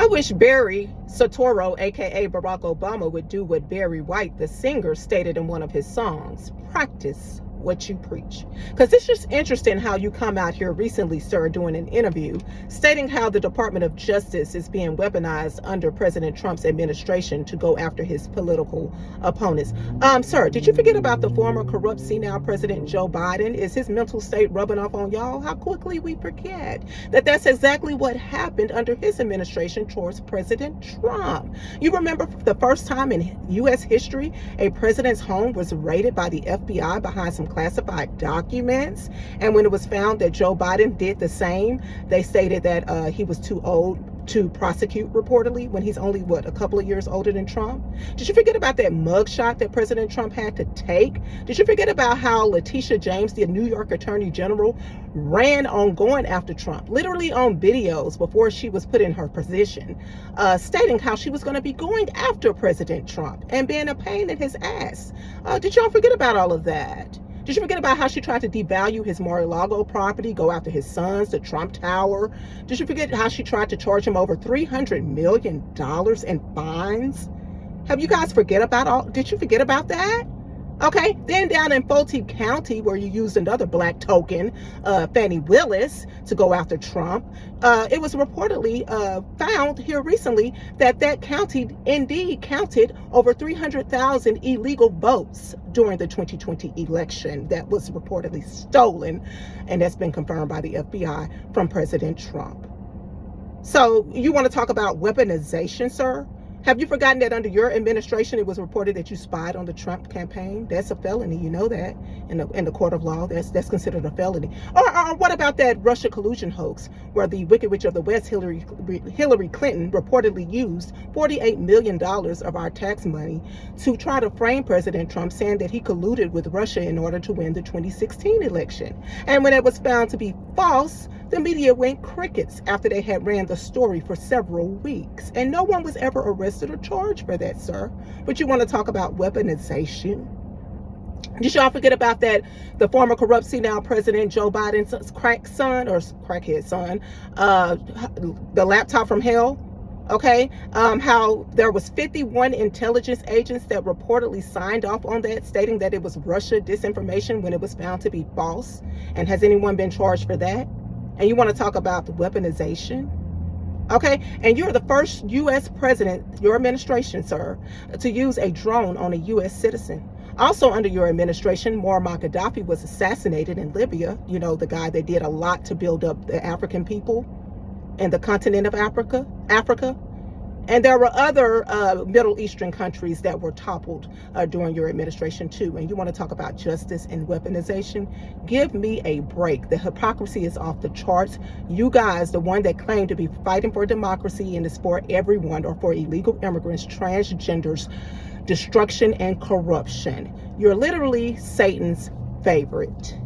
wish Barry Soetoro, aka Barack Obama, would do what Barry White, the singer, stated in one of his songs: practice what you preach. Because it's just interesting how you come out here recently, sir, doing an interview stating how the Department of Justice is being weaponized under President Trump's administration to go after his political opponents. Sir, did you forget about the former corrupt senile President Joe Biden? Is his mental state rubbing off on y'all? How quickly we forget that that's exactly what happened under his administration towards President Trump. You remember the first time in U.S. history a president's home was raided by the FBI behind some classified documents, and when it was found that Joe Biden did the same, they stated that he was too old to prosecute, reportedly, when he's only, what, a couple of years older than Trump? Did you forget about that mugshot that President Trump had to take? Did you forget about how Letitia James, the New York Attorney General, ran on going after Trump, literally on videos before she was put in her position, stating how she was going to be going after President Trump and being a pain in his ass? Did y'all forget about all of that? Did you forget about how she tried to devalue his Mar-a-Lago property, go after his sons, the Trump Tower? Did you forget how she tried to charge him over $300 million in fines? Have you guys did you forget about that? Okay, then down in Fulton County, where you used another black token, Fannie Willis, to go after Trump, it was reportedly found here recently that that county indeed counted over 300,000 illegal votes during the 2020 election that was reportedly stolen, and that's been confirmed by the FBI, from President Trump. So you want to talk about weaponization, sir? Have you forgotten that under your administration, it was reported that you spied on the Trump campaign? That's a felony. You know that in the court of law. That's considered a felony. Or what about that Russia collusion hoax where the Wicked Witch of the West, Hillary Clinton, reportedly used $48 million of our tax money to try to frame President Trump, saying that he colluded with Russia in order to win the 2016 election. And when it was found to be false, the media went crickets after they had ran the story for several weeks. And no one was ever arrested or charged for that, sir. But you want to talk about weaponization? Did y'all forget about that? The former corrupt senile President Joe Biden's crackhead son, the laptop from hell? Okay, how there was 51 intelligence agents that reportedly signed off on that, stating that it was Russia disinformation when it was found to be false. And has anyone been charged for that? And you want to talk about the weaponization? Okay, and you're the first U.S. president, your administration, sir, to use a drone on a U.S. citizen. Also under your administration, Muammar Gaddafi was assassinated in Libya. You know, the guy that did a lot to build up the African people and the continent of Africa. And there were other Middle Eastern countries that were toppled during your administration too. And you want to talk about justice and weaponization? Give me a break. The hypocrisy is off the charts. You guys, the one that claim to be fighting for democracy and is for everyone, or for illegal immigrants, transgenders, destruction and corruption. You're literally Satan's favorite.